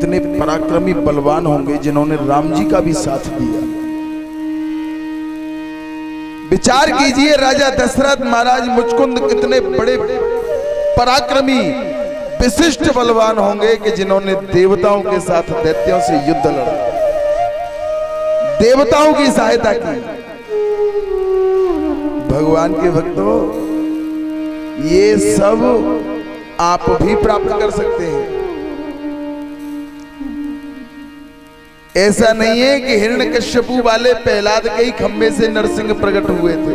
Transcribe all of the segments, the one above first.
कितने पराक्रमी बलवान होंगे जिन्होंने राम जी का भी साथ दिया। विचार कीजिए, राजा दशरथ महाराज मुचकुंद कितने बड़े पराक्रमी विशिष्ट बलवान होंगे कि जिन्होंने देवताओं के साथ दैत्यों से युद्ध लड़ा, देवताओं की सहायता की। भगवान के भक्तों, ये सब आप भी प्राप्त कर सकते हैं। ऐसा नहीं है कि हिरण्यकश्यपु वाले प्रहलाद के ही खंभे से नरसिंह प्रकट हुए थे।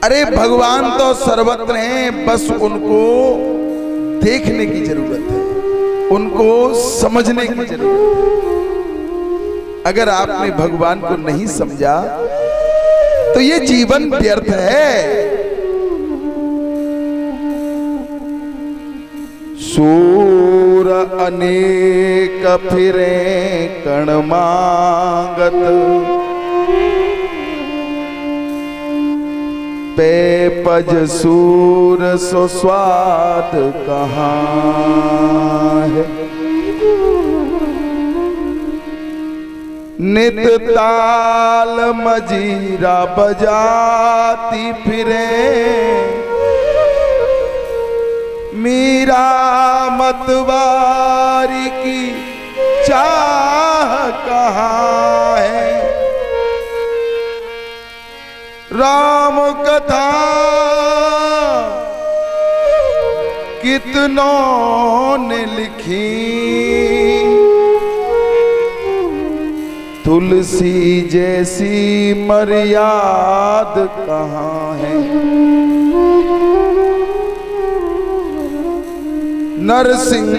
अरे भगवान तो सर्वत्र हैं, बस उनको देखने की जरूरत है, उनको समझने की जरूरत है। अगर आपने भगवान को नहीं समझा तो ये जीवन व्यर्थ है। सूर अनेक फिरे कण मांगत, पे पज सूर सो स्वाद कहाँ है। नित ताल मजीरा बजाती फिरे, मीरा मतवारी की चाह कहाँ है। राम कथा कितनों ने लिखी, तुलसी जैसी मर्याद कहाँ है। नरसिंह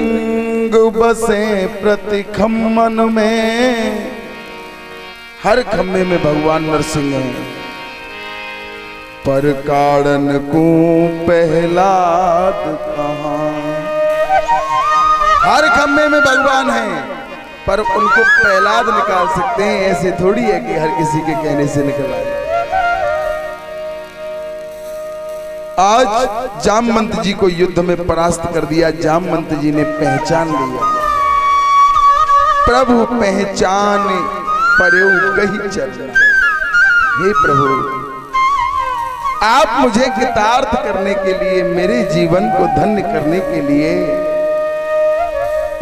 बसे प्रति खम्मन में, हर खम्मे में भगवान नरसिंह हैं। पर कारण को प्रहलाद कहाँ, हर खम्मे में भगवान हैं, पर उनको प्रहलाद निकाल सकते हैं। ऐसे थोड़ी है कि हर किसी के कहने से निकल आए। आज जामवंत जी को युद्ध में परास्त कर दिया। जामवंत जी ने पहचान लिया, प्रभु पहचान परयो कही चलना। हे प्रभु, आप मुझे कृतार्थ करने के लिए, मेरे जीवन को धन्य करने के लिए,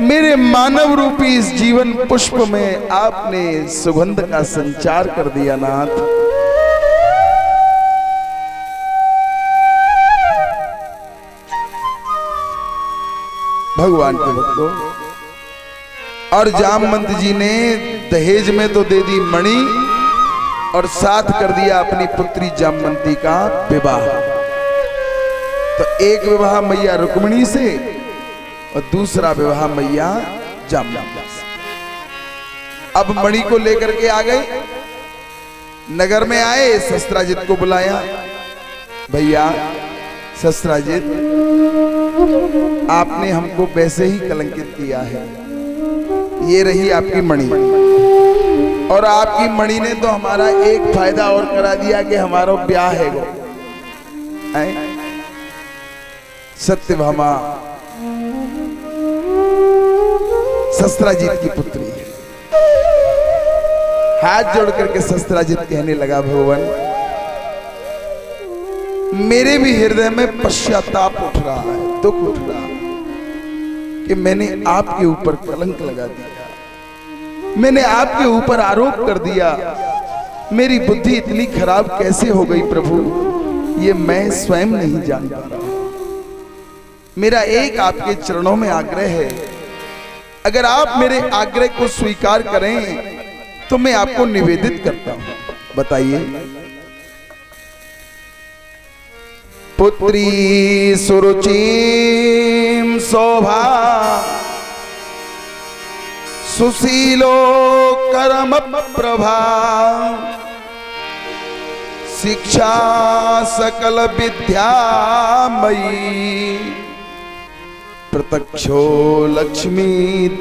मेरे मानव रूपी इस जीवन पुष्प में आपने सुगंध का संचार कर दिया नाथ। भगवान के भक्तों, और जामवंत जी ने दहेज में तो दे दी मणि, और साथ कर दिया अपनी पुत्री जामवंती का विवाह। तो एक विवाह मैया रुक्मिणी से और दूसरा विवाह मैया जामवंती से। अब मणि को लेकर के आ गए, नगर में आए, शस्त्राजित को बुलाया। भैया शस्त्राजित, आपने हमको वैसे ही कलंकित किया है, ये रही आपकी मणि। और आपकी मणि ने तो हमारा एक फायदा और करा दिया कि हमारा ब्याह है वो। सत्यभामा शस्त्राजित की पुत्री है। हाथ जोड़ करके शस्त्राजित कहने लगा, भगवान मेरे भी हृदय में पश्चाताप उठ रहा है, दुख उठ रहा है कि मैंने आपके ऊपर कलंक लगा दिया, मैंने आपके ऊपर आरोप कर दिया। मेरी बुद्धि इतनी खराब कैसे हो गई प्रभु, ये मैं स्वयं नहीं जान पा रहा। मेरा एक आपके चरणों में आग्रह है, अगर आप मेरे आग्रह को स्वीकार करें तो मैं आपको निवेदित करता हूं। बताइए। पुत्री सुरुचिम शोभा, सुशीलो कर्म प्रभा, शिक्षा सकल विद्यामयी, प्रत्यक्षो लक्ष्मी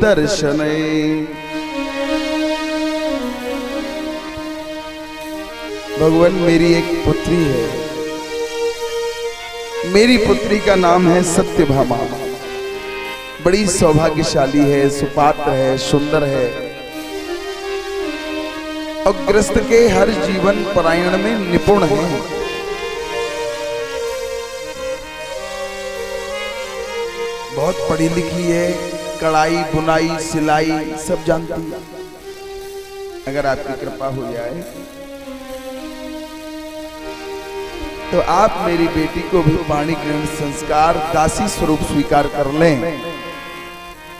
दर्शने। भगवान मेरी एक पुत्री है, मेरी पुत्री का नाम है सत्यभामा। बड़ी सौभाग्यशाली है, सुपात्र है, सुंदर है और गृहस्थ के हर जीवन परायण में निपुण है। बहुत पढ़ी लिखी है, कढ़ाई बुनाई सिलाई सब जानती है। अगर आपकी कृपा हो जाए तो आप मेरी बेटी को भी पाणी ग्रहण संस्कार दासी स्वरूप स्वीकार कर लें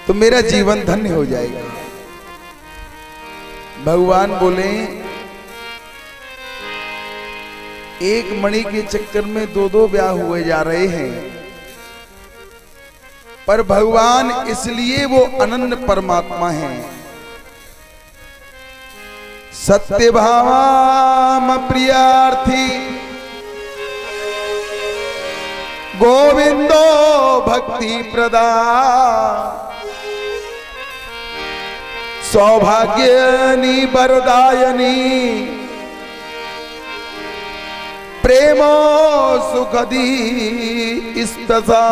तो मेरा जीवन धन्य हो जाएगा। भगवान बोले एक मणि के चक्कर में दो दो ब्याह हुए जा रहे हैं, पर भगवान इसलिए वो अनन्य परमात्मा हैं। सत्य भावाम प्रियार्थी गोविंदो भक्ति प्रदा सौभाग्यनी वरदायनी प्रेमो सुखदी इस्तसा।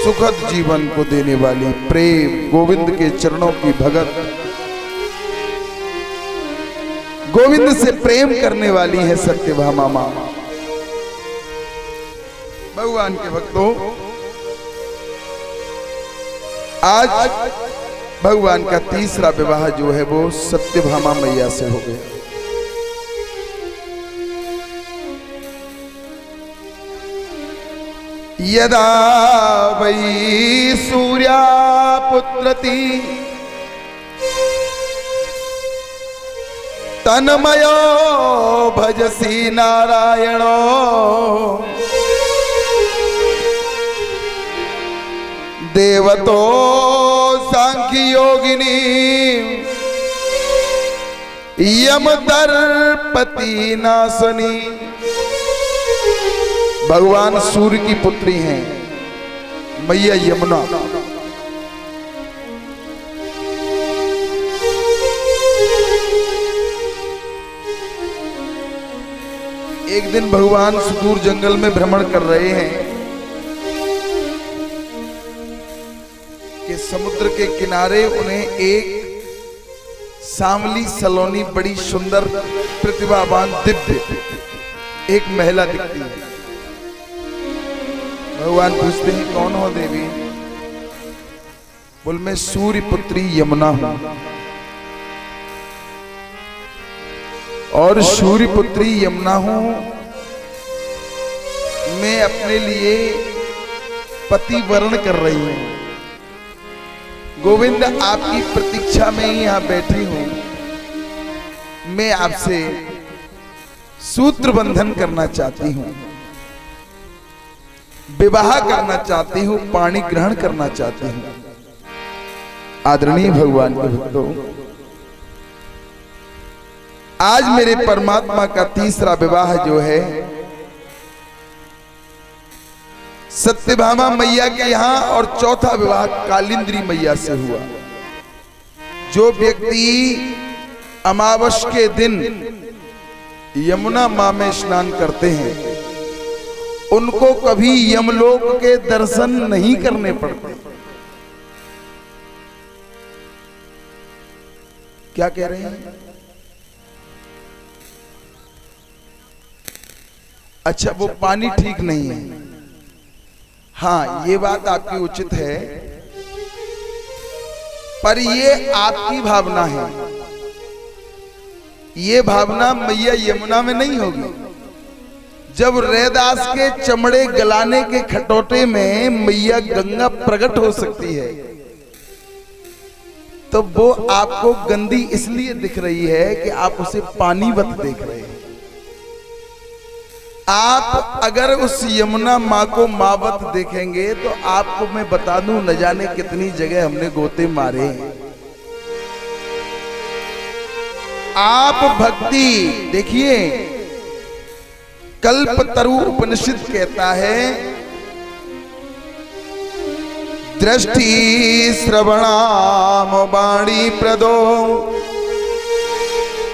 सुखद जीवन को देने वाली प्रेम, गोविंद के चरणों की भगत, गोविंद से प्रेम करने वाली है सत्यभामा मां। भगवान के भक्तों, आज भगवान का तीसरा विवाह जो है वो सत्यभामा मैया से हो गया। यदा वै सूर्या पुत्रति तन्मयो भजसी नारायणो देवतो सांख्य योगिनी यम दर्पति नासनी। भगवान सूर्य की पुत्री हैं मैया यमुना। एक दिन भगवान सुदूर जंगल में भ्रमण कर रहे हैं कि समुद्र के किनारे उन्हें एक सांवली सलोनी बड़ी सुंदर प्रतिभावान दिव्य एक महिला दिखती है। भगवान पूछते हैं कौन हो देवी? बोल मैं सूर्य पुत्री यमुना हूं और सूर्य पुत्री यमुना हूं। मैं अपने लिए पति वर्ण कर रही हूं। गोविंद आपकी प्रतीक्षा में ही यहां बैठी हूं। मैं आपसे सूत्र बंधन करना चाहती हूं, विवाह करना चाहती हूं, पाणी ग्रहण करना चाहती हूं। आदरणीय भगवान के भक्तों, आज मेरे परमात्मा का तीसरा विवाह जो है सत्यभामा मैया के यहां और चौथा विवाह कालिंद्री मैया से हुआ। जो व्यक्ति अमावस के दिन यमुना मां में स्नान करते हैं उनको कभी यमलोक के दर्शन नहीं करने पड़ते। क्या कह रहे हैं? अच्छा, वो पानी ठीक नहीं है। हाँ, ये बात आपकी उचित है, पर ये आपकी भावना है। ये भावना मैया यमुना में नहीं होगी। जब रैदास के चमड़े गलाने के खटोटे में मैया गंगा प्रकट हो सकती है तो वो आपको गंदी इसलिए दिख रही है कि आप उसे पानीवत देख रहे हैं। आप अगर उस यमुना माँ को मावत देखेंगे तो आपको मैं बता दूं न जाने कितनी जगह हमने गोते मारे हैं। आप भक्ति देखिए, कल्पतरु उपनिषद कहता है दृष्टि श्रवणाम वाणी प्रदो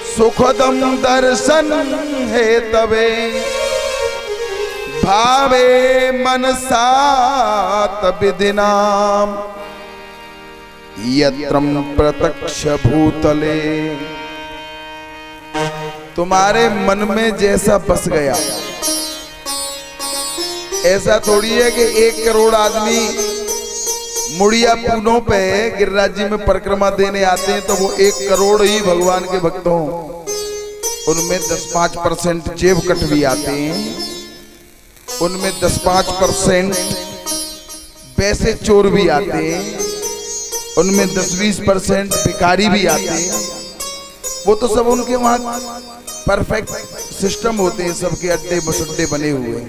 सुखदम दर्शन है तबे भावे मनसा तविदिनाम यत्रम प्रत्यक्ष भूतले। तुम्हारे मन में जैसा बस गया, ऐसा थोड़ी है कि 1 करोड़ आदमी मुड़िया पूनों पे गिरिराज जी में परिक्रमा देने आते हैं तो वो 1 करोड़ ही भगवान के भक्त हों। उनमें 10-5% जेब कट भी आते हैं, उनमें 10-5% पैसे चोर भी आते हैं, उनमें 10-20% भिखारी भी आते हैं। वो तो सब उनके वहां परफेक्ट सिस्टम होते हैं, सबके अड्डे मसड्डे बने हुए हैं।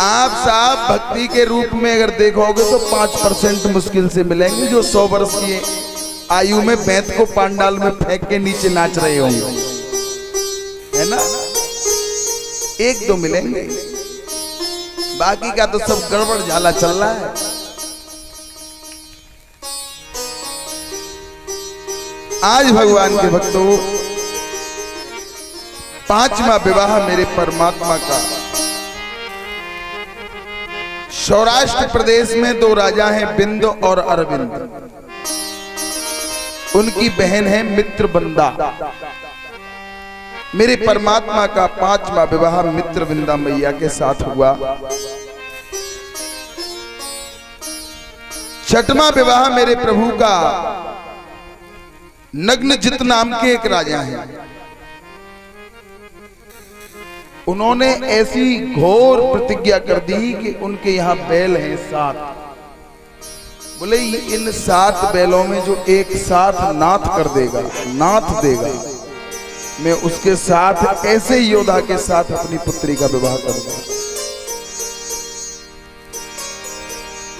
आप साहब भक्ति के रूप में अगर देखोगे तो 5% मुश्किल से मिलेंगे, जो 100 वर्ष की आयु में बैंत को पांडाल में फेंक के नीचे नाच रहे होंगे, है ना? 1-2 मिलेंगे, बाकी का तो सब गड़बड़ झाला चल रहा है। आज भगवान के भक्तों, 5वां विवाह मेरे परमात्मा का। सौराष्ट्र प्रदेश में 2 राजा हैं, बिंद और अरविंद। उनकी बहन है मित्रवृंदा। मेरे परमात्मा का 5वां विवाह मित्रवृंदा मैया के साथ हुआ। 6वां विवाह मेरे प्रभु का नग्नजित नाम के एक राजा हैं। उन्होंने ऐसी घोर प्रतिज्ञा कर दी कि उनके यहाँ बैल हैं 7। बोले इन 7 बैलों में जो एक साथ नाथ कर देगा, नाथ देगा, मैं उसके साथ ऐसे योद्धा के साथ अपनी पुत्री का विवाह करूंगा।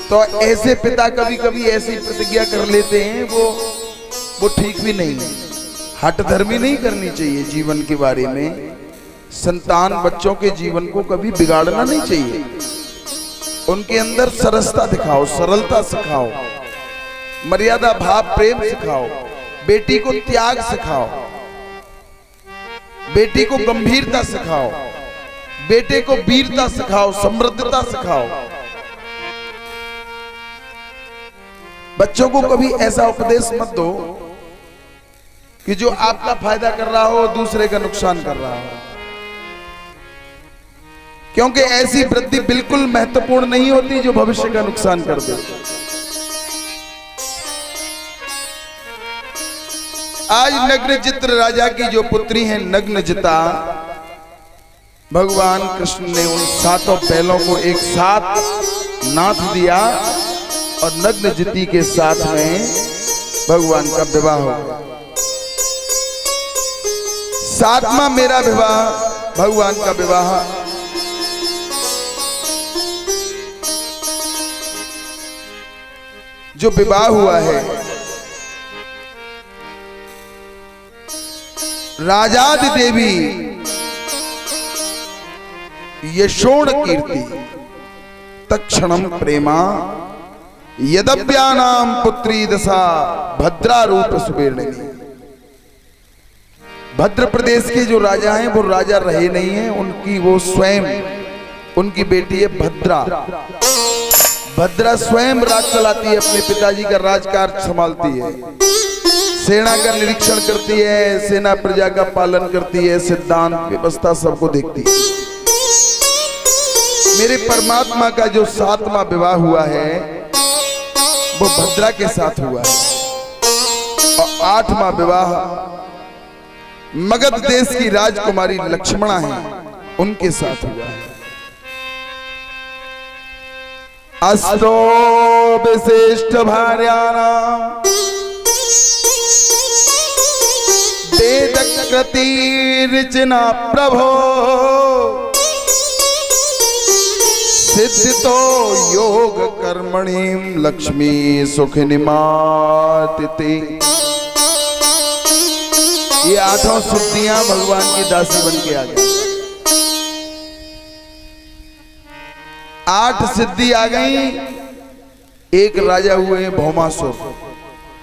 तो ऐसे पिता कभी कभी ऐसी प्रतिज्ञा कर लेते हैं, वो ठीक भी नहीं है। हठ धर्मी नहीं करनी चाहिए जीवन के बारे में। संतान बच्चों के जीवन को कभी बिगाड़ना नहीं चाहिए। उनके अंदर सरसता दिखाओ, सरलता सिखाओ, मर्यादा भाव प्रेम सिखाओ, बेटी को त्याग सिखाओ, बेटी को गंभीरता सिखाओ, बेटे को वीरता सिखाओ, समृद्धता सिखाओ। बच्चों को कभी ऐसा उपदेश मत दो कि जो आपका फायदा कर रहा हो दूसरे का नुकसान कर रहा हो, क्योंकि ऐसी वृद्धि बिल्कुल महत्वपूर्ण नहीं होती जो भविष्य का नुकसान कर दे। आज नग्नजित राजा की जो पुत्री है नग्नजिता, भगवान कृष्ण ने उन 7 बैलों को एक साथ नाथ दिया और नग्नजिती के साथ में भगवान का विवाह हो गया। 7वां मेरा विवाह, भगवान का विवाह जो विवाह हुआ है राजादि देवी यशोण कीर्ति तक्षणम प्रेमा यदव्यानाम पुत्री दशा भद्रा रूप सुवर्णिनी। भद्र प्रदेश के जो राजा हैं वो राजा रहे नहीं हैं, उनकी वो स्वयं उनकी बेटी है भद्रा। भद्रा स्वयं राज चलाती है, अपने पिताजी का राजकार्य संभालती है, सेना का निरीक्षण करती है, सेना प्रजा का पालन करती है, सिद्धांत व्यवस्था सबको देखती है। मेरे परमात्मा का जो 7वां विवाह हुआ है वो भद्रा के साथ हुआ है और 8वां विवाह मगध देश की राजकुमारी लक्ष्मणा है उनके साथ हुआ है। अस्तो विशिष्ट भार्याणां वेद कृति रचना प्रभो सिद्धितो योग कर्मणि लक्ष्मी सुख निमातिते। ये 8 सिद्धियां भगवान की दासी बन के आ गई। 8 सिद्धि आ गई। एक राजा हुए भौमासुर,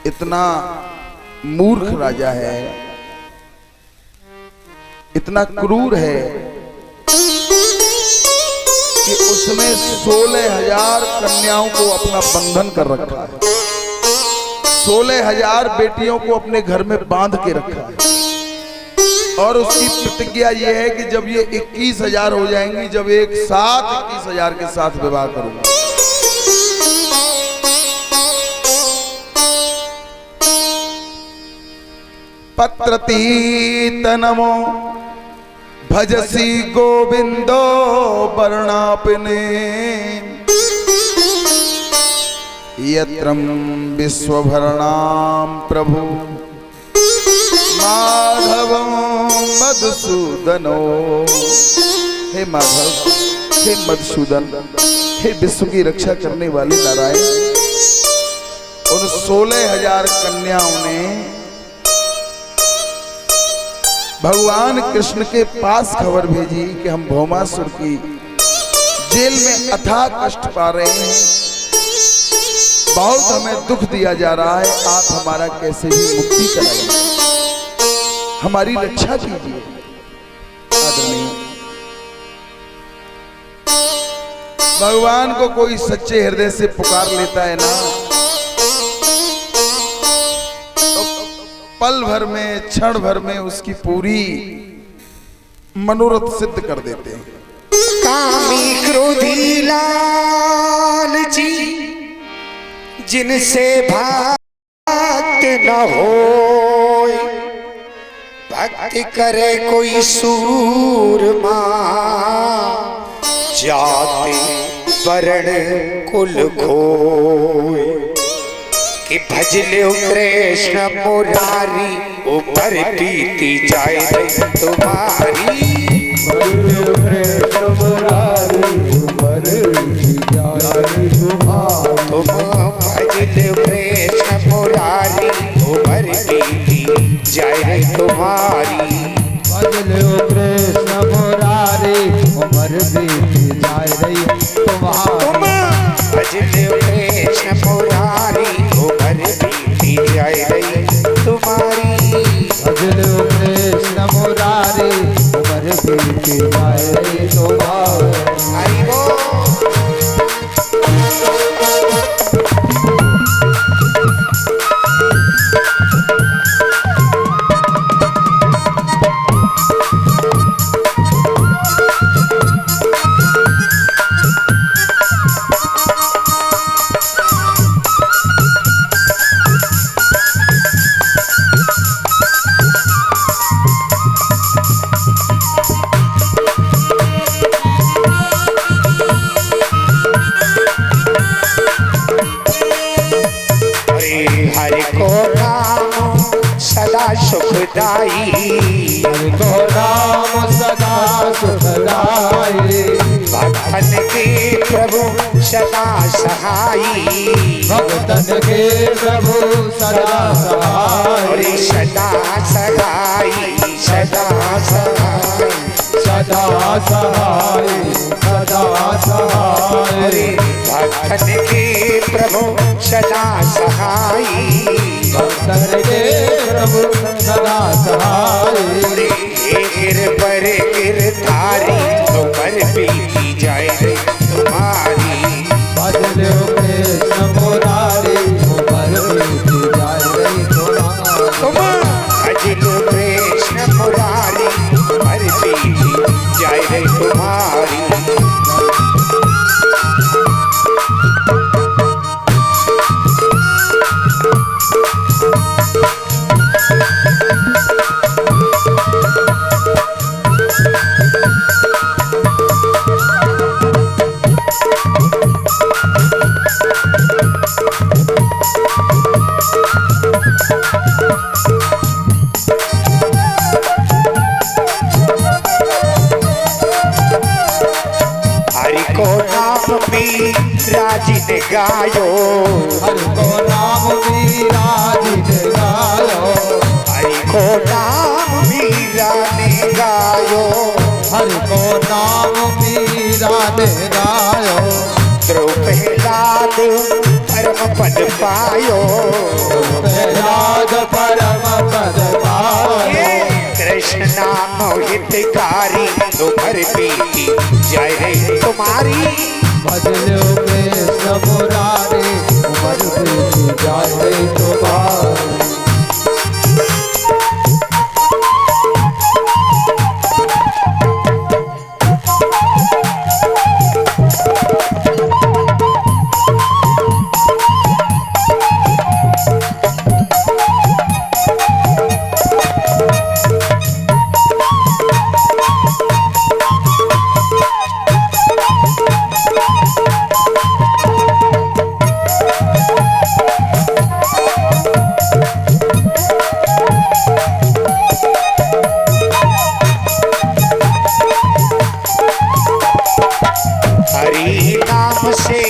इतना मूर्ख राजा है, इतना क्रूर है कि उसमें 16,000 कन्याओं को अपना बंधन कर रखा है, 16,000 बेटियों को अपने घर में बांध के रखा है। और उसकी प्रतिज्ञा यह है कि जब ये 21,000 हो जाएंगी, जब एक साथ 21,000 के साथ विवाह करूंगा। पत्रतीत नमो भजसी गोविंदो वर्णापिने यत्रम विश्वभरणाम प्रभु माधवं मधुसूदनो। हे माधव, हे मधुसूदन, हे विश्व की रक्षा करने वाले नारायण, उन 16,000 कन्याओं ने भगवान कृष्ण के पास खबर भेजी कि हम भौमासुर की जेल में अथाह कष्ट पा रहे हैं, बहुत हमें दुख दिया जा रहा है, आप हमारा कैसे भी मुक्ति कराइए, हमारी रक्षा कीजिए। आदरणीय, भगवान को कोई सच्चे हृदय से पुकार लेता है ना, तो पल भर में, क्षण भर में उसकी पूरी मनोरथ सिद्ध कर देते हैं। कामी क्रोधी लालची जिनसे भक्त न होय, भक्ति करे कोई सूरमा, जाति वर्ण कुल खोय। कि भज लो कृष्ण मुरारी, ऊपर बीती जाए तुम्हारी। कृष्ण मुरारी ऊपर बीती जाए तुम्हारी। तुम भज लो कृष्ण मुरारी, ऊपर बीती जाए तुम्हारी। भज लो कृष्ण मुरारी ऊपर बीती जाए तुम्हारी। भज लो कृष्ण मुरारी, ऊपर बीती जाए तुम्हारी। भज लो कृष्ण मुरारी ऊपर बीती जाए तुम्हारी। हरि बोल। हरि को नाम सदा सुखदाई, हरि को नाम सदा सुखदाई। भक्तन के प्रभु सदा सहाई, भक्तन के प्रभु सदा सहाय। सदा सहाई, सदा सहाई, सदा सहाय, सदा सहाय। भक्तन के प्रभु सदा सहाई, भक्तन के प्रभु सदा सहाय। गिर पर गिरधारी, ऊपर बीती जाए तुम्हारी। भज लो कृष्ण मुरारी ऊपर बीती जाए तुम्हारी। भज लो कृष्ण मुरारी, ऊपर बीती जाए तुम्हारी। हरि को नाम भी राजिन गायो, हरि को नाम विराजित गायो। हरि को नाम मीरा ने गायो, हरि को नाम मीरा ने गायो। द्रौपदी परम पद पायो, प्रहलाद परम पद पायो। कृष्ण नाम हितकारी, उम्र बीती जाए रे तुम्हारी। भजलो कृष्ण मुरारी उम्र बीती जाए तुम्हारी। हरि नाम से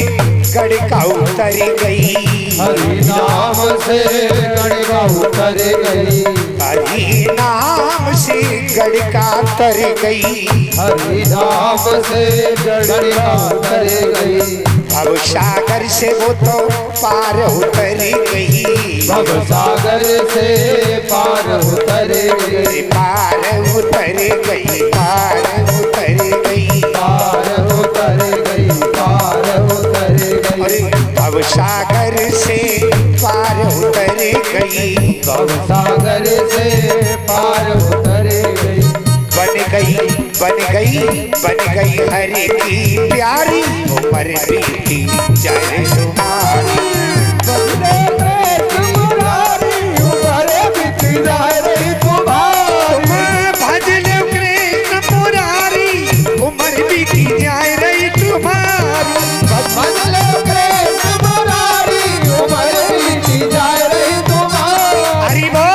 गड़का उतर गई। हरि नाम से गड़का उतर गई। हरि नाम से गड़का उतर गई। हरि नाम से गड़का उतर गई। भव सागर से वो तो पार उतर गई। भव सागर से पार उतर गई। पार उतर गई। पार उतर गई। पार उतर गई। पार उतर गई। अरे भव सागर से पार उतर गई। भव सागर से पार उतर गई। बन गई बन गई बन गई हरि की प्यारी उम्र बीती जाए तुम्हारी। भजन कृष्ण मुरारी उम्र बीती जाए रही तुम्हारी। हरि बोल।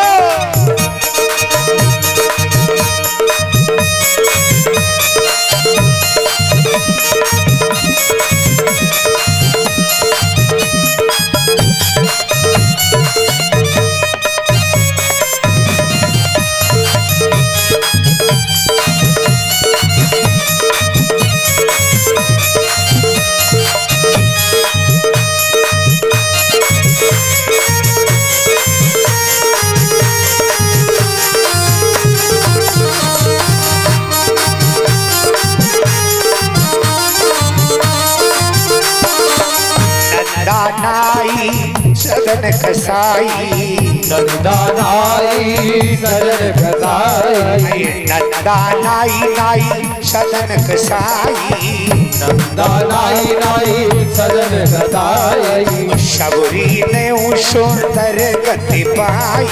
नंदानाई सदन कसाई। नंदानाई सदन कसाई। नंदानाई नाई सदन कसाई। नंदानाई नाई सदन कसाई। शबरी ने सुंदर गति पाई।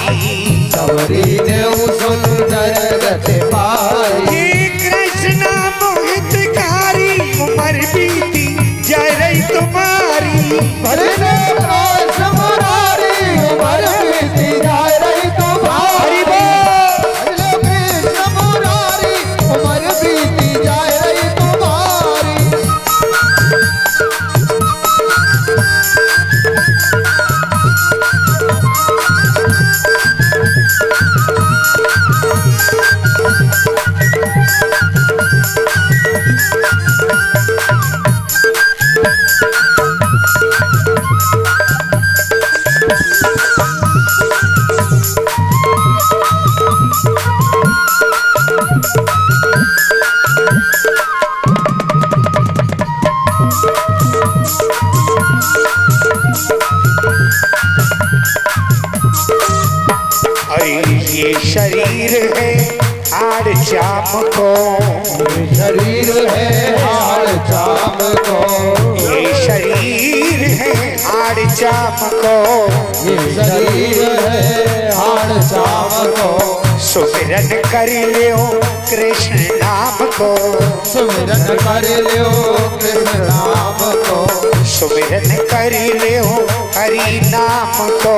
सबरी ने सुंदर गति पाई। ये कृष्ण मोहितकारी उम्र बीती जाए रही तुम्हारी। भजन कृष्ण मुरारी उम्र बीती जाए रही तुम्हारी। हरि बोल। भजन कृष्ण मुरारी उम्र बीती जाए रही तुम्हारी। अरे ये शरीर है आड़ चाम को। शरीर है हाड़ चाम को। ये शरीर है आड़ चाम को। ये शरीर है हाड़ चाम को। सुमिरन कर लियो कृष्ण नाम को। सुमिरन कर लियो कृष्ण नाम को। सुमिरन कर लियो हरि नाम को।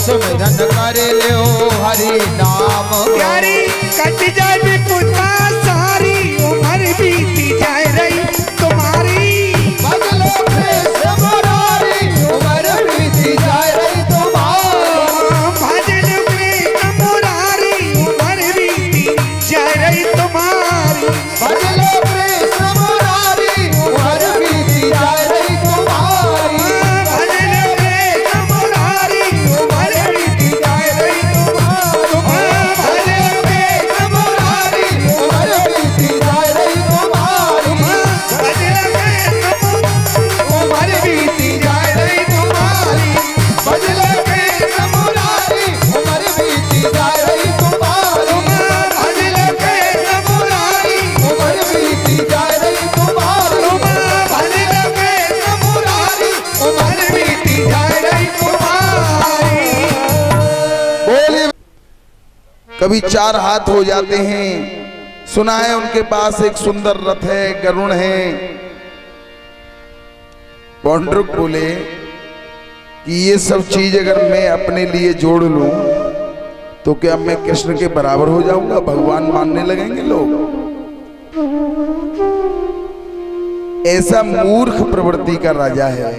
सुमिरन कर लियो हरि नाम को। प्यारी कट जाए पुता सारी उम्र बीती जाए रही तुम्हारी। भजलो कृष्ण मुरारी उम्र बीती जाए रही तुम्हारी। भजन कृष्ण मुरारी उम्र बीती जाए रही तुम्हारी। भजलो कृष्ण मुरारी उम्र बीती जाए रही तुम्हारी। भजन कृष्ण मुरारी उम्र बीती जाए रही तुम्हारी। भजन कृष्ण मुरारी उम्र बीती जाए रही कभी 4 हाथ हो जाते हैं। सुना है उनके पास एक सुंदर रथ है, गरुण है। पौंड्रुक बोले कि ये सब चीज अगर मैं अपने लिए जोड़ लूं तो क्या मैं कृष्ण के बराबर हो जाऊंगा? भगवान मानने लगेंगे लोग। ऐसा मूर्ख प्रवृत्ति का राजा है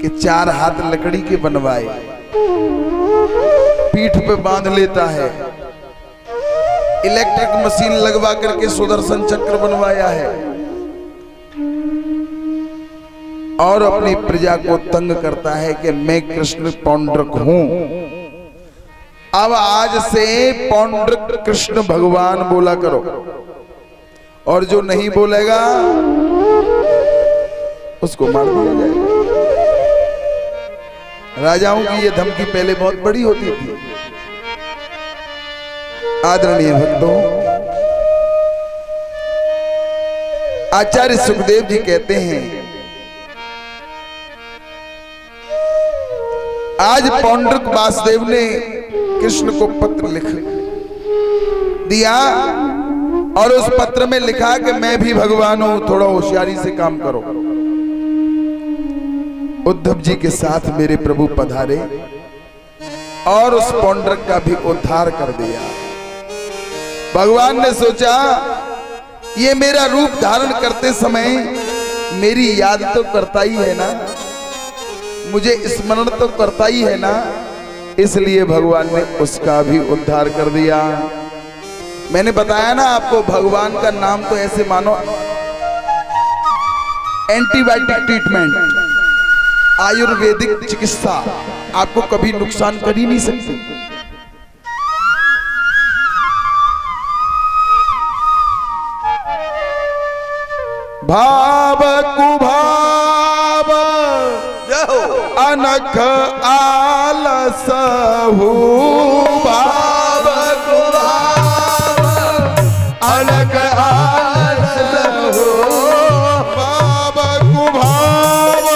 कि 4 हाथ लकड़ी के बनवाए, पीठ पे बांध लेता है, इलेक्ट्रिक मशीन लगवा करके सुदर्शन चक्र बनवाया है और अपनी प्रजा को तंग करता है कि मैं कृष्ण पौंड्रक हूं। अब आज से पौंड्रक कृष्ण भगवान बोला करो, और जो नहीं बोलेगा उसको मार दिया जाएगा। राजाओं की ये धमकी पहले बहुत बड़ी होती थी। आदरणीय भक्तों, आचार्य सुखदेव जी कहते हैं आज पौंड्रक वासुदेव ने कृष्ण को पत्र लिख दिया और उस पत्र में लिखा कि मैं भी भगवान हूं, थोड़ा होशियारी से काम करो। उद्धव जी के साथ मेरे प्रभु पधारे और उस पौंड्रक का भी उद्धार कर दिया। भगवान ने सोचा ये मेरा रूप धारण करते समय मेरी याद तो करता ही है ना, मुझे स्मरण तो करता ही है ना, इसलिए भगवान ने उसका भी उद्धार कर दिया। मैंने बताया ना आपको, भगवान का नाम तो ऐसे मानो एंटीबायोटिक ट्रीटमेंट, आयुर्वेदिक चिकित्सा आपको कभी नुकसान कर ही नहीं सकती। भाव कुभाव अनख आलस हो, भाव कुभाव अनख आलस हो, भाव कुभाव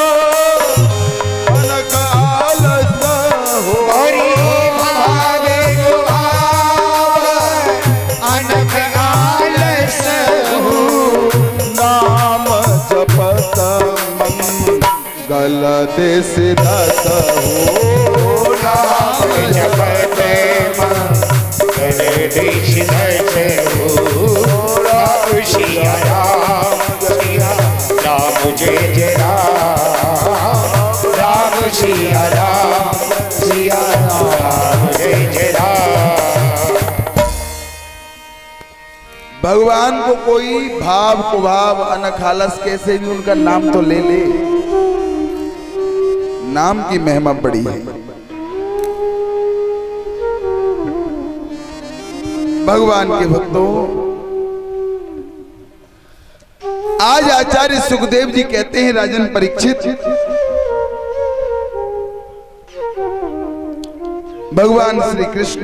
अनख आलस हो, भावे कुभाव अनख आलस हो, नाम जपत मंगल देश दस हो, नाम जपत मंगल देश दस हो, राम सिया राम जय जय राम, राम सिया राम जय जय राम। भगवान को कोई भाव कुभाव अनखालस कैसे भी उनका नाम तो ले ले, नाम की महिमा बड़ी है। भगवान के भक्तों, आज आचार्य सुखदेव जी कहते हैं राजन परीक्षित, भगवान श्री कृष्ण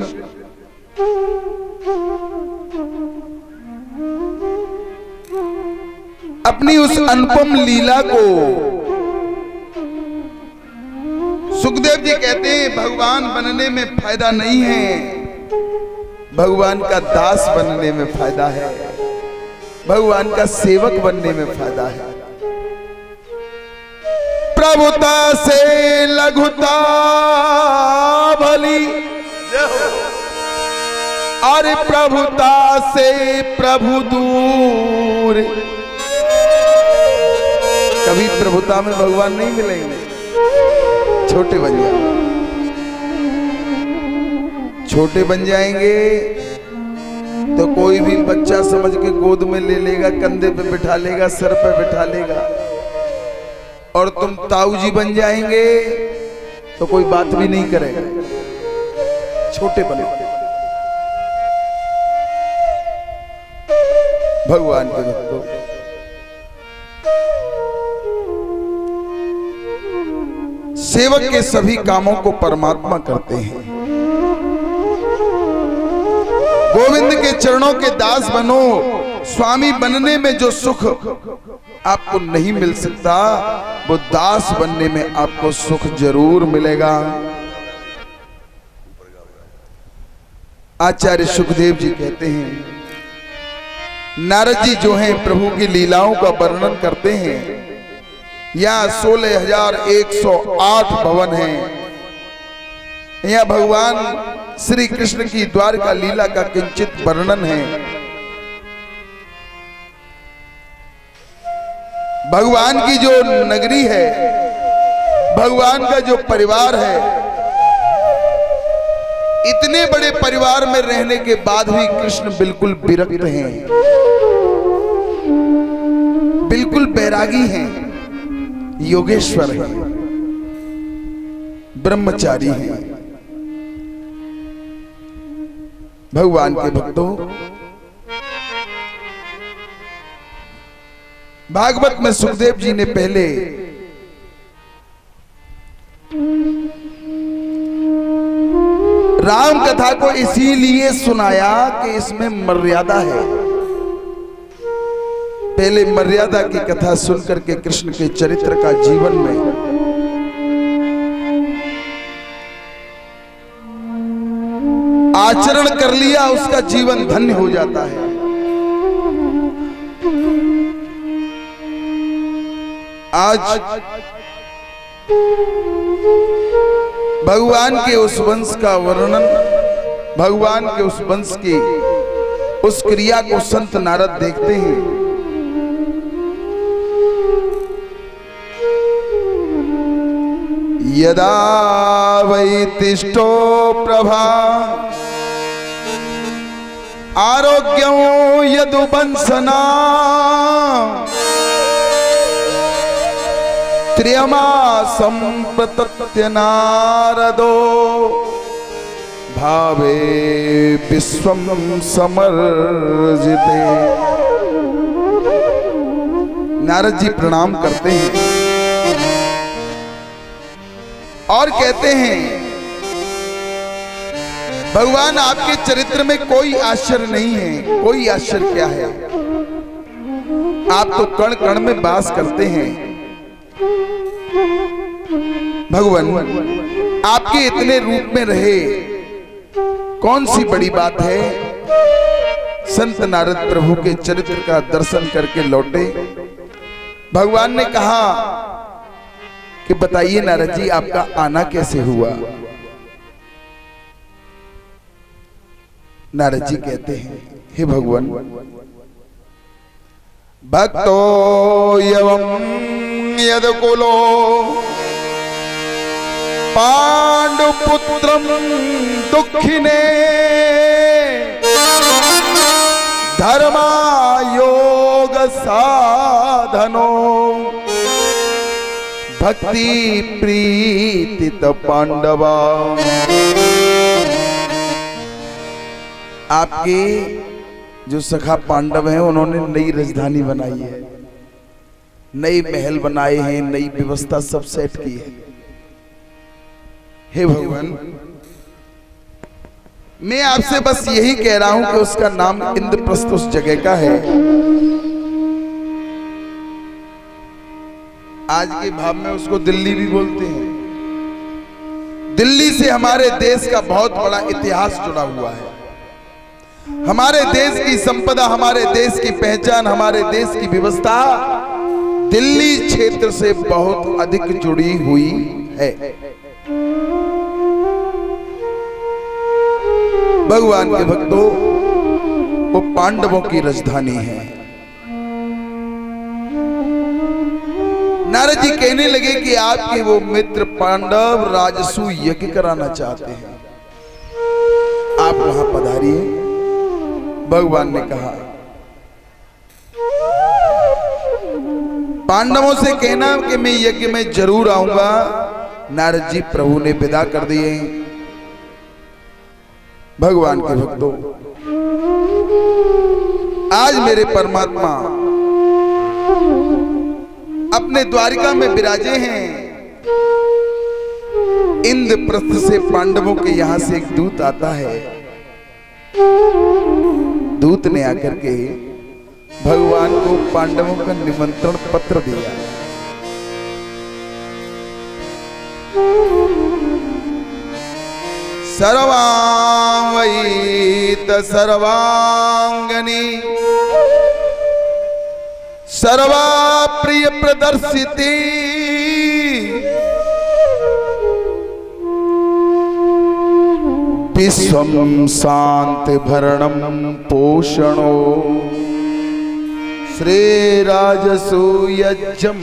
अपनी उस अनुपम लीला को, सुखदेव जी कहते हैं भगवान बनने में फायदा नहीं है, भगवान का दास बनने में फायदा है, भगवान का सेवक बनने में फायदा है। प्रभुता से लघुता भली, और प्रभुता से प्रभु दूर। कभी प्रभुता में भगवान नहीं मिलेंगे, छोटे बन जाएंगे, छोटे बन जाएंगे तो कोई भी बच्चा समझ के गोद में ले लेगा, कंधे पे बिठा लेगा, सर पे बिठा लेगा। और तुम ताऊ जी बन जाएंगे तो कोई बात भी नहीं करेगा, छोटे बने। भगवान के भक्तों, सेवक के सभी कामों को परमात्मा करते हैं। गोविंद के चरणों के दास बनो। स्वामी बनने में जो सुख आपको नहीं मिल सकता, वो दास बनने में आपको सुख जरूर मिलेगा। आचार्य सुखदेव जी कहते हैं, नारद जी जो हैं प्रभु की लीलाओं का वर्णन करते हैं। यहाँ 16,108 भवन हैं। यहाँ भगवान श्री कृष्ण की द्वारका लीला का किंचित वर्णन है। भगवान की जो नगरी है, भगवान का जो परिवार है, इतने बड़े परिवार में रहने के बाद भी कृष्ण बिल्कुल विरक्त हैं, बिल्कुल बैरागी हैं, योगेश्वर हैं, ब्रह्मचारी हैं। भगवान के भक्तों, भागवत में सुखदेव जी ने पहले राम कथा को इसीलिए सुनाया कि इसमें मर्यादा है। पहले मर्यादा की कथा सुनकर के कृष्ण के चरित्र का जीवन में आचरण कर लिया, उसका जीवन धन्य हो जाता है। आज भगवान के उस वंश का वर्णन, भगवान के उस वंश की उस क्रिया को संत नारद देखते हैं। यदा वै तिष्ठो प्रभा आरोग्यं यदुवंसना त्र्यमासं प्रतत्य नारदो भावे विश्वं समर्जिते। नारद जी प्रणाम करते हैं और कहते हैं, भगवान आपके चरित्र में कोई आश्चर्य नहीं है। कोई आश्चर्य क्या है, आप तो कण कण में वास करते हैं। भगवान आपके इतने रूप में रहे, कौन सी बड़ी बात है। संत नारद प्रभु के चरित्र का दर्शन करके लौटे। भगवान ने कहा कि बताइए नारद जी, आपका आना कैसे हुआ। नारद जी कहते हैं, हे भगवान, भक्तो यवं यदकुलो पांडुपुत्रं दुःखिने धर्मायोग साधनो भक्ति प्रीतित पांडवा। आपके जो सखा पांडव हैं, उन्होंने नई राजधानी बनाई है, नई महल बनाए हैं, नई व्यवस्था सब सेट की है। हे भगवान, मैं आपसे बस यही कह रहा हूं कि उसका नाम इंद्रप्रस्थ उस जगह का है। आज के भाव में उसको दिल्ली भी बोलते हैं। दिल्ली से हमारे देश का बहुत बड़ा इतिहास जुड़ा हुआ है। हमारे देश की संपदा, हमारे देश की पहचान, हमारे देश की व्यवस्था दिल्ली क्षेत्र से बहुत अधिक जुड़ी हुई है। भगवान के भक्तों, वो पांडवों की राजधानी है। नारद जी कहने लगे कि आपके वो मित्र पांडव राजसू यज्ञ कराना चाहते हैं, आप वहां पधारिए। भगवान ने कहा, पांडवों से कहना कि मैं यज्ञ में जरूर आऊंगा। नारद जी प्रभु ने विदा कर दिए। भगवान के भक्तों, आज मेरे परमात्मा अपने द्वारिका में विराजे हैं। इंद्रप्रस्थ से पांडवों के यहां से एक दूत आता है। दूत ने आकर के भगवान को पांडवों का निमंत्रण पत्र दिया। सर्वां वै सहित सर्वांगनी सर्वा प्रिय प्रदर्शिती विश्वम शांति भरणम पोषणो श्री राजसूयजम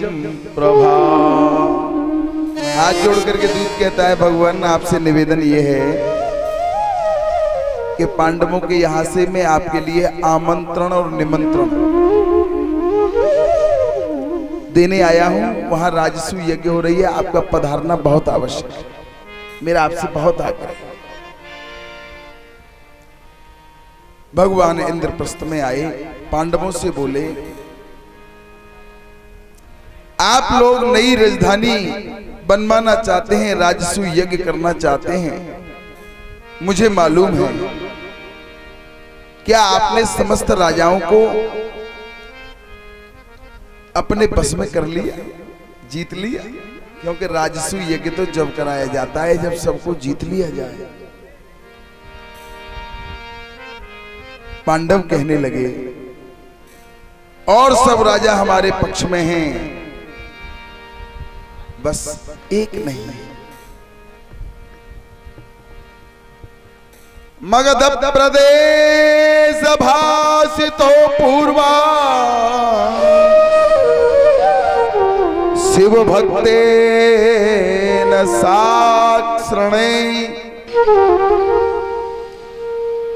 प्रभा। हाथ जोड़ करके दूत कहता है भगवान आपसे निवेदन ये है कि पांडवों के यहां से मैं आपके लिए आमंत्रण और निमंत्रण देने आया हूं। वहां राजसूय यज्ञ हो रही है, आपका पधारना बहुत आवश्यक है, मेरा आपसे बहुत आग्रह है। भगवान इंद्रप्रस्थ में आए, पांडवों से बोले आप लोग नई राजधानी बनवाना चाहते हैं, राजसूय यज्ञ करना चाहते हैं, मुझे मालूम है। क्या आपने समस्त राजाओं को अपने बस में कर लिया, जीत लिया? क्योंकि राजसूय यज्ञ तो जब कराया जाता है जब सबको जीत लिया जाए। पांडव कहने लगे और सब राजा हमारे पक्ष में हैं, बस एक नहीं। मगध प्रदेश भाषितो पूर्वा शिव भक्तेन साक्षणे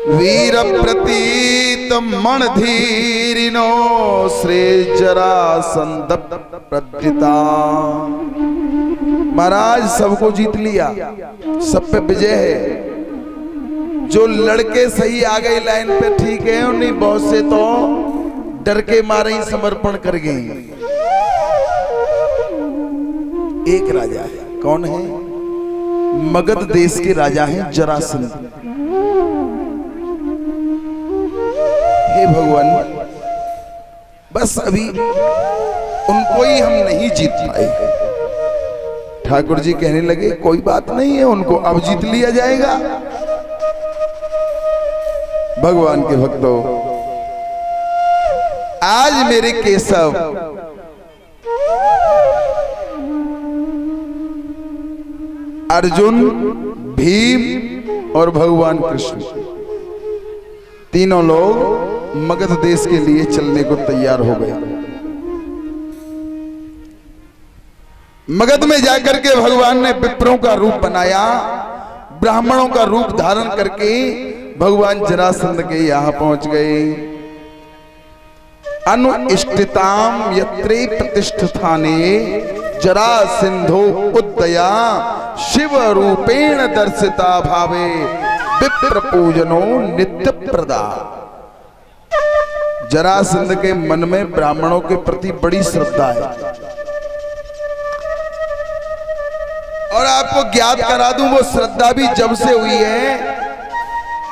वीर प्रतीत मणधीरिनो श्री जरासंध प्रद्रिता। महाराज सबको जीत लिया, सब पे विजय है। जो लड़के सही आ गए लाइन पे ठीक है, उन्हीं बहुत से तो डर के मारे ही समर्पण कर गए। एक राजा है, कौन है? मगध देश के राजा हैं जरासंध। हे भगवान, बस अभी उनको ही हम नहीं जीत पाए। ठाकुर जी कहने लगे कोई बात नहीं है, उनको अब जीत लिया जाएगा। भगवान के भक्तों, आज मेरे केशव अर्जुन, भीम और भगवान कृष्ण तीनों लोग मगध देश के लिए चलने को तैयार हो गए। मगध में जाकर के भगवान ने विप्रों का रूप बनाया, ब्राह्मणों का रूप धारण करके भगवान जरासंध के यहां पहुंच गए। अनुष्ठिताम यत्रे प्रतिष्ठाने जरासिंधो उद्दया शिव रूपेण दर्शिता भावे विप्र पूजनो नित्य प्रदा। जरासंध के मन में ब्राह्मणों के प्रति बड़ी श्रद्धा है। और आपको ज्ञात करा दूं, वो श्रद्धा भी जब से हुई है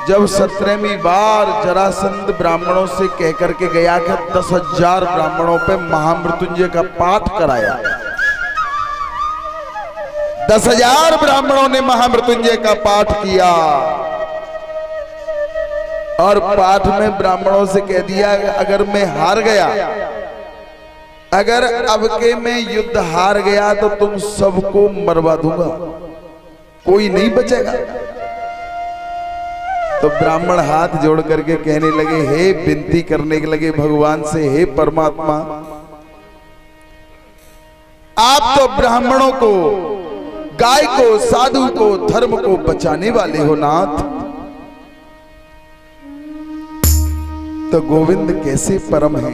जब 17वीं बार जरासंध ब्राह्मणों से कह करके गया कि 10,000 ब्राह्मणों पे महामृत्युंजय का पाठ कराया। 10,000 ब्राह्मणों ने महामृत्युंजय का पाठ किया और पाठ में ब्राह्मणों से कह दिया अगर मैं हार गया, अगर अब के मैं युद्ध हार गया तो तुम सबको मरवा दूंगा, कोई नहीं बचेगा। तो ब्राह्मण हाथ जोड़ करके कहने लगे, हे विनती करने के लगे भगवान से, हे परमात्मा आप तो ब्राह्मणों को, गाय को, साधु को, धर्म को बचाने वाले हो नाथ, तो गोविंद कैसे परम है।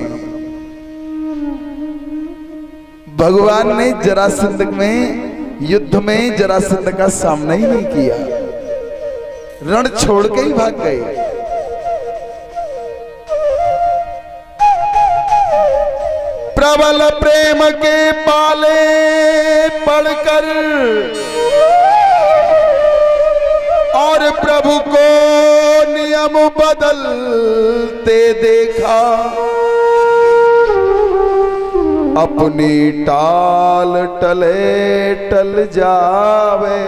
भगवान ने जरासंध में युद्ध में जरासंध का सामना ही नहीं किया, रण छोड़ के ही भाग गए। प्रबल प्रेम के पाले पड़कर और प्रभु को नियम बदलते देखा, अपनी टाल टले टल जावे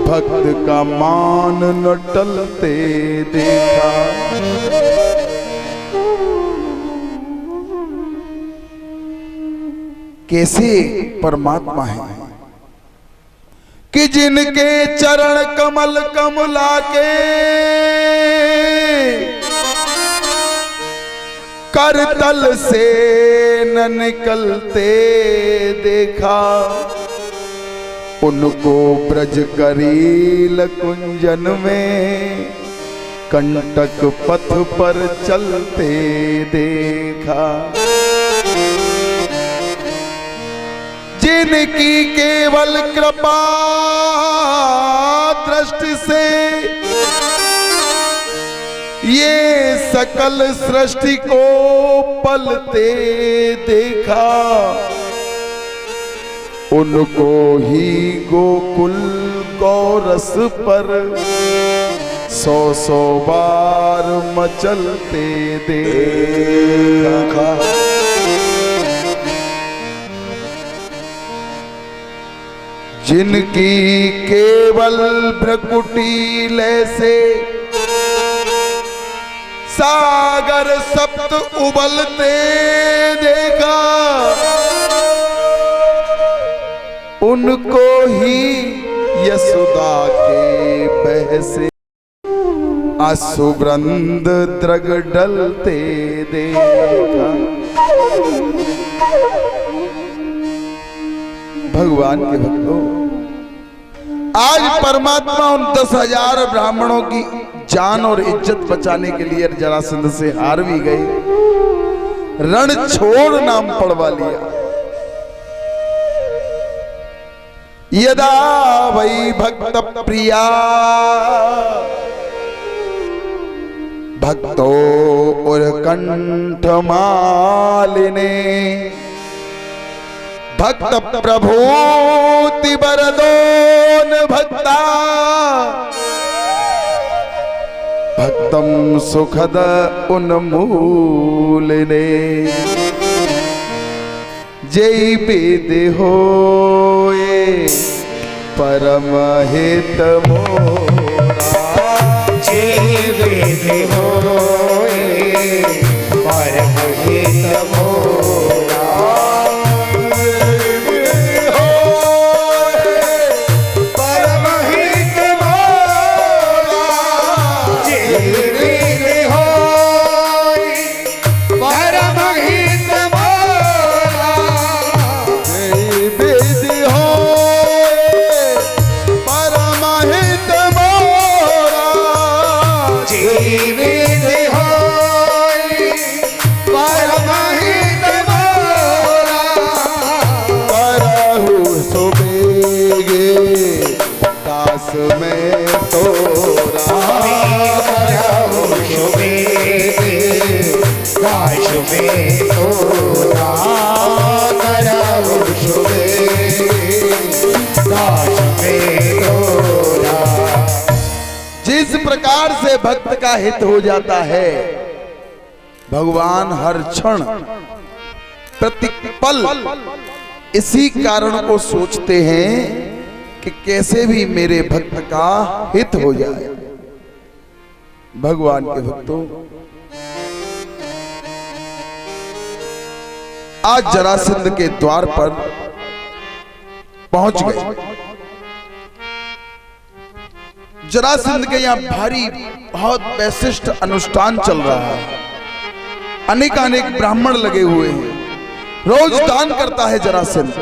भक्त का मान न टलते देखा। कैसे परमात्मा है कि जिनके चरण कमल कमला के करतल से न निकलते देखा। उनको ब्रज करील कुंजन में कंटक पथ पर चलते देखा। जिनकी केवल कृपा दृष्टि से ये सकल सृष्टि को पलते देखा। उनको ही गोकुल गौरस पर 100 बार मचलते देखा। जिनकी केवल भ्रकुटी लय से सागर सप्त उबलते देखा। उनको ही यशोदा के बहसे आसुवृंद द्रग डलते देखा। भगवान के भक्तों, आज परमात्मा उन 10,000 ब्राह्मणों की जान और इज्जत बचाने के लिए जरासंध से हार भी गए, रण छोड़ नाम पढ़वा लिया। यदा वै भक्त प्रिया भक्तो उर्कंठ मालिने भक्त प्रभूति बरदोन भक्ता भक्तम सुखद उन्मूलने। जय वेद होए परम हित मोरा। जय वेद होए परम हित मोरा। जिस प्रकार से भक्त का हित हो जाता है, भगवान हर क्षण प्रतिपल इसी कारण को सोचते हैं कि कैसे भी मेरे भक्त का हित हो जाए। भगवान के भक्तों, आज जरासंध के द्वार पर पहुंच गए। जरासंध के यहाँ भारी बहुत वैशिष्ट अनुष्ठान चल रहा है। अनेक ब्राह्मण लगे हुए हैं। रोज दान करता है जरासंध।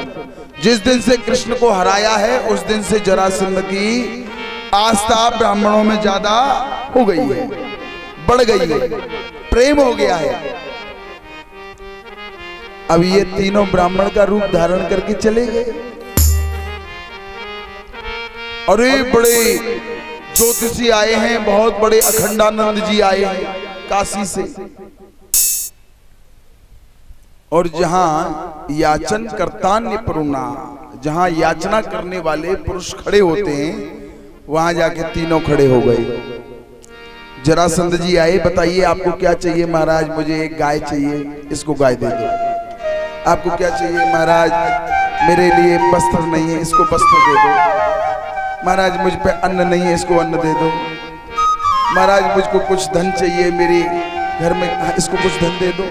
जिस दिन से कृष्ण को हराया है उस दिन से जरासंध की आस्था ब्राह्मणों में ज्यादा हो गई है, बढ़ गई है, प्रेम हो गया है। अब ये तीनों ब्राह्मण का रूप धारण करके चले गए और ये बड़े ज्योतिषी आए हैं, बहुत बड़े अखंडानंद जी आए हैं काशी से। और जहां याचन कर्तान्य पुरुना, जहां याचना करने वाले पुरुष खड़े होते हैं, वहां जाके तीनों खड़े हो गए। जरासंध जी आए, बताइए आपको क्या चाहिए महाराज? मुझे एक गाय चाहिए, इसको गाय दे दो। आपको क्या चाहिए महाराज? मेरे लिए वस्त्र नहीं है, इसको वस्त्र दे दो। महाराज मुझ पे अन्न नहीं है, इसको अन्न दे दो। महाराज मुझको कुछ धन चाहिए, मेरे घर में, इसको कुछ धन दे दो।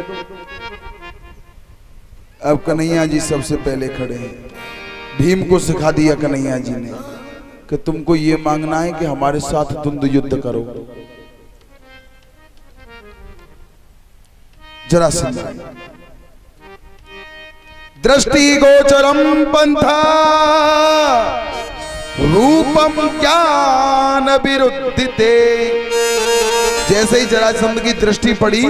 अब कन्हैया जी सबसे पहले खड़े हैं। भीम को सिखा दिया कन्हैया जी ने कि तुमको ये मांगना है कि हमारे साथ द्वंद्व युद्ध करो। जरासंध दृष्टि गोचरम पंथा रूपम ज्ञान विरुद्धिते। जैसे ही जरासंध की दृष्टि पड़ी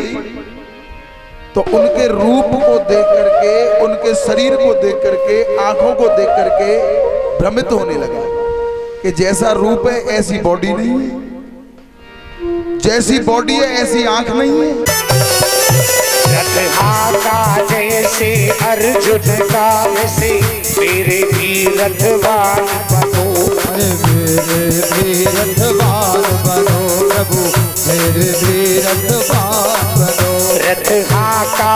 तो उनके रूप को देख करके, उनके शरीर को देख करके, आंखों को देख करके भ्रमित होने लगा कि जैसा रूप है ऐसी बॉडी नहीं है, जैसी बॉडी है ऐसी आंख नहीं है। रथ जैसे अर्जुन का वैसे मेरे भी रथवान बनो। मेरे भी रथवान बनो प्रभु, मेरे भी रथवान बनो। रथ का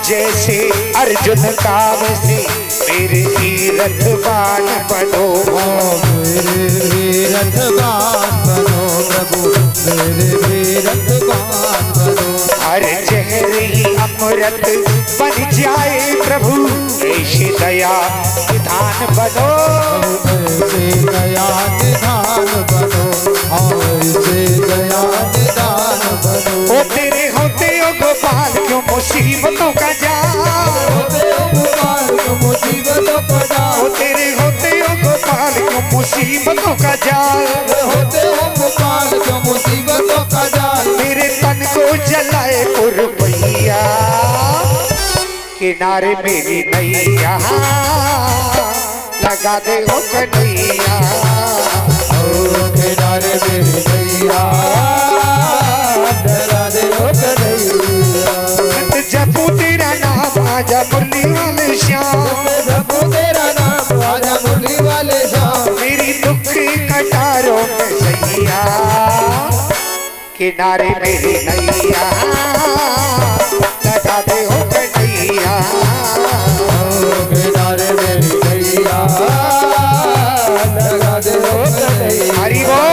जैसे अर्जुन का वैसे मेरे भी रथवान बनो। मेरे भी रथवान बनो प्रभु, मेरे भी रथवान बनो। हर जहर ही अमृत बन जाए प्रभु, ऐसे दया निधान बनो। ऐसे दया निधान बनो, ऐसे दया निधान बनो। ओ तेरे होते हो गोपाल क्यों मुसीबतों का जाल। होते हो गोपाल को मुसीबतों का जाल। ओ तेरे होते हो गोपाल क्यों मुसीबतों का जाल। होते हो गोपाल को मुसीबतों का जाल। मेरे तन को जलाए पुरवैया, किनारे मेरी नैया लगा दे हो कन्हैया। किनारे मेरी नैया लगा दे हो कन्हैया। जपू तेरा नाम आजा मुरली वाले श्याम। जपू तेरा नाम आजा मुरली वाले श्याम। मेरी दुख कटारों में सैया, किनारे मेरी नैया लगा दे हो कन्हैया। किनारे मेरी नैया लगा दे हो कन्हैया। हरि बोल।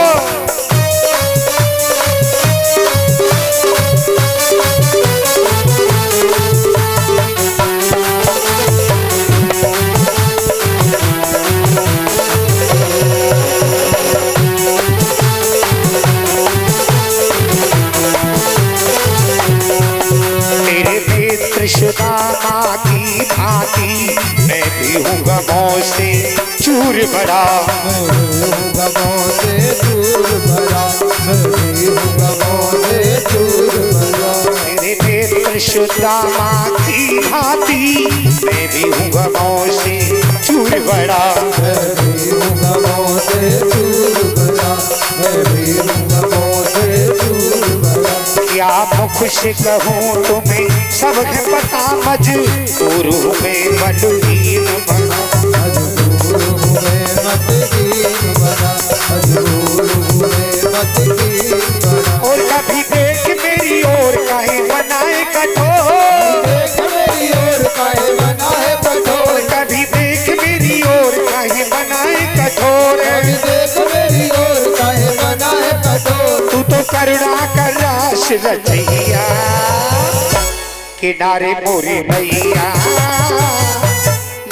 सुदामा की भांति मैं भी हूँ गमों से चूर भरा। गमों से चूर भरा, मैं भी हूँ गमों से चूर भरा। मेरे नेत्र सुदामा की भांति मैं भी हूँ गमों से चूर भरा। मैं भी हूँ गमों से चूर भरा, मैं भी हूँ गमों से चूर भरा। क्या मुख से कहूँ तुम्हें सब है पता, मजबूर हूँ मैं बलहीन बना। मजबूर हूँ मैं मतहीन बना, मजबूर हूँ मैं मतहीन बना। और कभी देख मेरी ओर काहे बनाए कठोर। देख मेरी ओर काहे बनाए कठोर। कभी देख मेरी ओर काहे बनाए कठोर। कभी देख मेरी ओर काहे बनाए कठोर। तू तो करुणा कर रास रचैया, किनारे मोरी मैया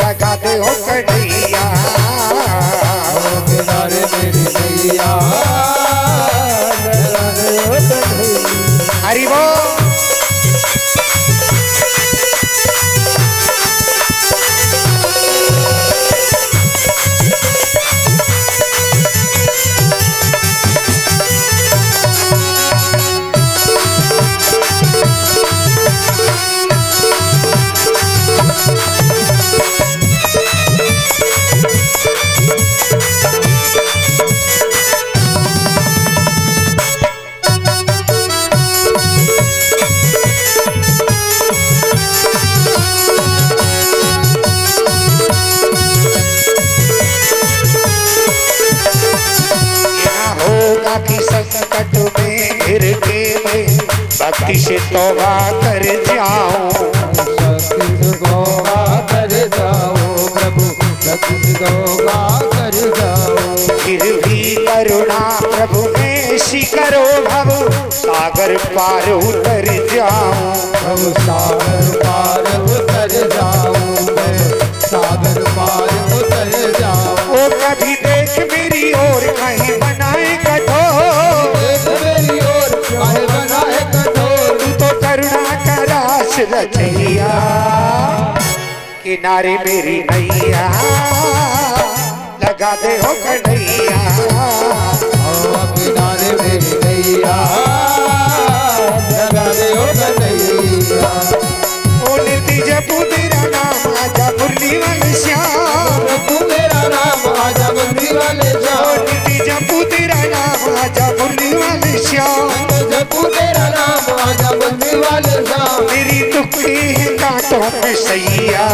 लगा दे हो कन्हैया। किनारे मेरी नैया लगा दे हो कन्हैया। हरि बोल। संकट में घिर के मैं भक्ति से तौबा कर जाऊं। भक्ति से तौबा कर जाओ प्रभु, भक्ति से तौबा कर जाओ। फिर भी सागर पार उतर जाऊं, भव सागर पार उतर जाऊं, मैं सागर पार उतर जाऊं। ओ कभी देख मेरी ओर कहीं बनाए कठोर, देख मेरी ओर कहीं बनाए कठोर, तू तो करुणा का रास रचैया, किनारे मेरी नैया लगा दे हो कन्हैया, किनारे मेरी नैया लगा दे हो कन्हैया। ओ नित्य जपू तेरा नाम आजा मुरली वाले श्याम, तू मेरा नाम आजा मुरली वाले ओ श्याम, नित्य जपू तेरा नाम आजा मुरली वाले श्याम, जपू तेरा नाम आजा मुरली वाले श्याम। मेरी टुकड़ी है कांटों में सैया,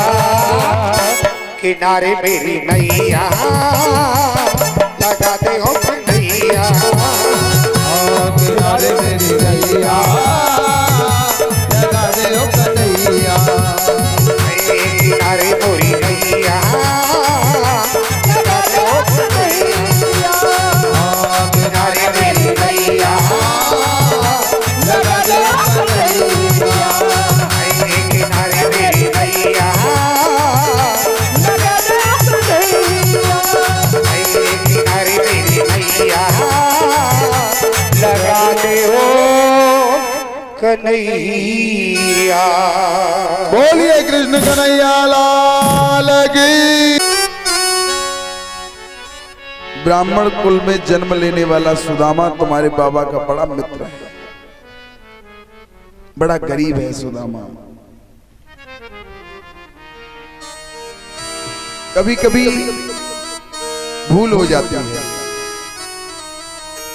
किनारे मेरी नैया लगा दे हो कन्हैया, किनारे मेरी नैया लगा दे हो कन्हैया, किनारे मोरी नैया लगा दे हो कन्हैया, किनारे मेरी नैया लगा दे हो कन्हैया, किनारे मेरी नैया लगा दे हो कन्हैया, किनारे मेरी नैया लगा दे हो कन्हैया। बोलिए कृष्ण कन्हैया लाल की। ब्राह्मण कुल में जन्म लेने वाला सुदामा तुम्हारे बाबा का बड़ा मित्र है, बड़ा गरीब है सुदामा। कभी कभी भूल हो जाती है।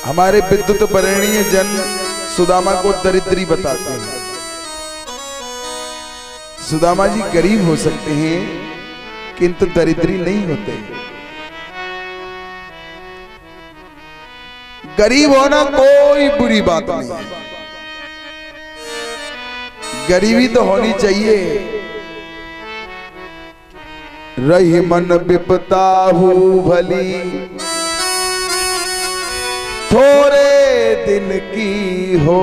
हमारे विद्युत वर्णीय जन सुदामा को दरिद्री बताते हैं। सुदामा जी गरीब हो सकते हैं किंतु दरिद्री नहीं होते। गरीब होना कोई बुरी बात नहीं है, गरीबी तो होनी चाहिए। रही मन विपता हूँ भली, थोड़े दिन की हो,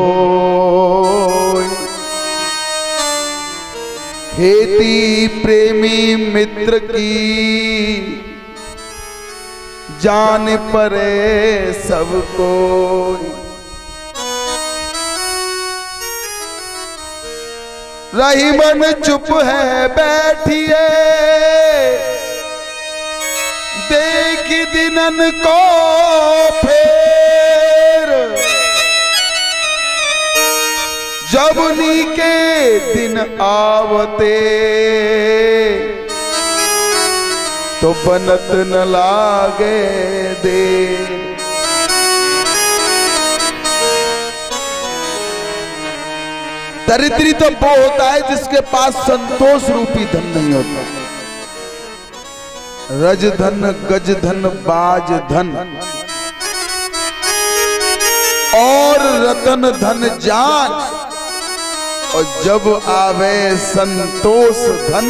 हेती प्रेमी मित्र की, जान परे सबको। रही मन चुप है बैठिए, देख दिनन को फेर, जबनी के दिन आवते, तो बनत न लागे देर। दरिद्री तो वो होता है जिसके पास संतोष रूपी धन नहीं होता। रज धन, गज धन, बाज धन और रतन धन जान, और जब आवे संतोष धन,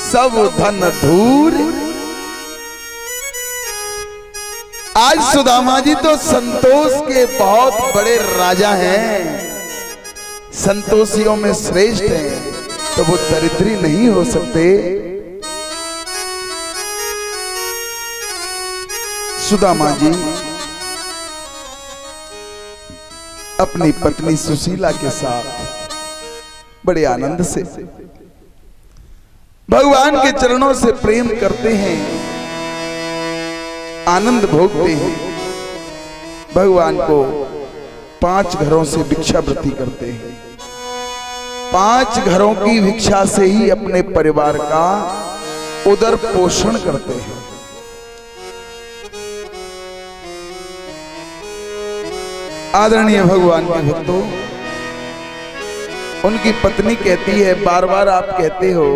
सब धन धूर। आज सुदामा जी तो संतोष के बहुत बड़े राजा हैं, संतोषियों में श्रेष्ठ हैं, तो वो दरिद्री नहीं हो सकते। सुदामा जी अपनी पत्नी सुशीला के साथ बड़े आनंद से भगवान के चरणों से प्रेम करते हैं, आनंद भोगते हैं। भगवान को 5 घरों से भिक्षावृत्ति करते हैं। 5 घरों की भिक्षा से ही अपने परिवार का उदर पोषण करते हैं। आदरणीय भगवान के भक्तों, उनकी पत्नी कहती है, बार बार आप कहते हो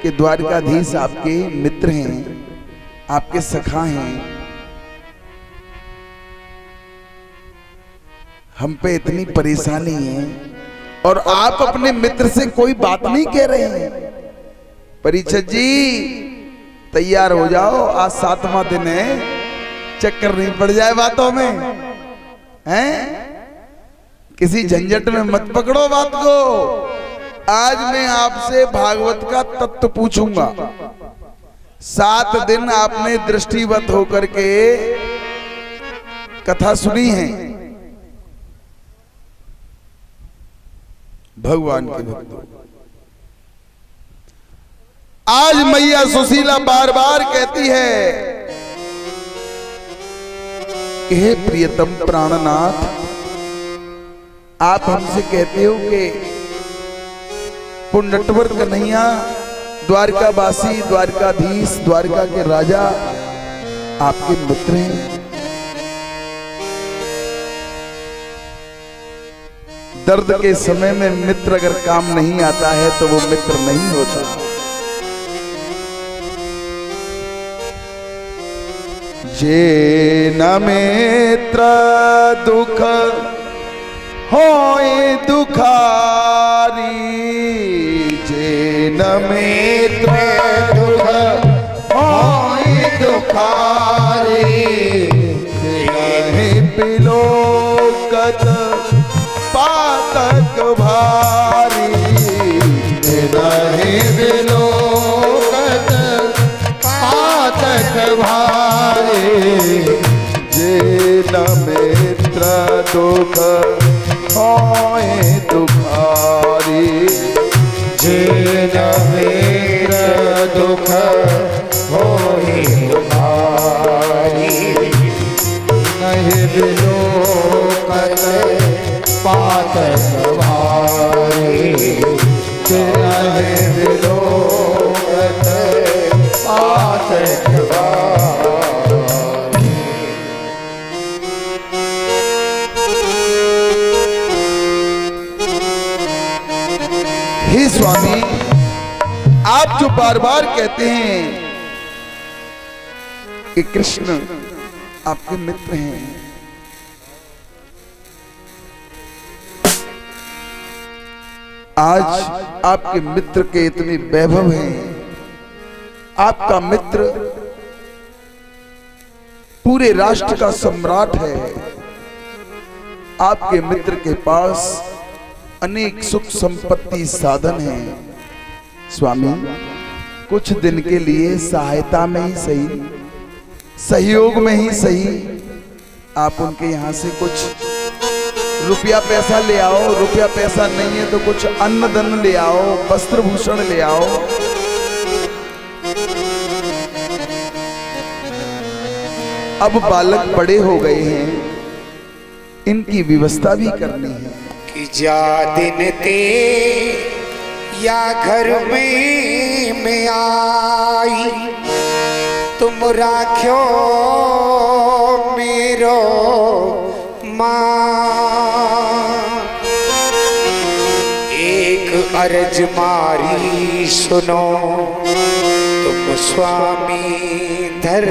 कि द्वारकाधीश आपके मित्र हैं, आपके सखा हैं, हम पे इतनी परेशानी है और आप अपने मित्र से कोई बात नहीं कह रहे हैं। परीक्षित जी तैयार हो जाओ, आज 7वां दिन है, चक्कर नहीं पड़ जाए बातों में हैं। किसी झंझट में मत पकड़ो बात को। आज मैं आपसे भागवत का तत्व पूछूंगा। 7 दिन आपने दृष्टिवत होकर के कथा सुनी है। भगवान के भक्तों, आज मैया सुशीला बार बार कहती है कि हे प्रियतम प्राणनाथ, आप हमसे कहते हो कि पुण्यटवर कन्हैया, द्वारकावासी, द्वारकाधीश, द्वारका के राजा आपके मित्र हैं। दर्द के समय में मित्र अगर काम नहीं आता है तो वो मित्र नहीं होता। जे न मित्र दुख होए दुखारी, जे न मित्र दुख होए दुखारी, नहीं पिलोकत पातक भारी, नहीं पिलोकत पातक भारी, जे न मित्र दुख होए दुखारी, जे न मित्र दुख होए दुखारी, नहीं बिलोकत पातक भारी, नहीं बिलोकत पातक भारी। हे स्वामी, आप जो बार बार कहते हैं कि कृष्ण आपके मित्र हैं, आज आपके मित्र के इतने वैभव हैं। आपका मित्र पूरे राष्ट्र का सम्राट है। आपके मित्र के पास अनेक सुख संपत्ति साधन हैं। स्वामी, कुछ दिन के लिए सहायता में ही सही, सहयोग में ही सही, आप उनके यहां से कुछ रुपया पैसा ले आओ। रुपया पैसा नहीं है तो कुछ अन्न धन ले आओ, वस्त्र भूषण ले आओ। अब बालक बड़े हो गए हैं, इनकी व्यवस्था भी करनी है। कि जा दिन ते या घर में मैं आई, तुम राख्यो मेरो मां। एक अर्ज मारी सुनो, तुम स्वामी धर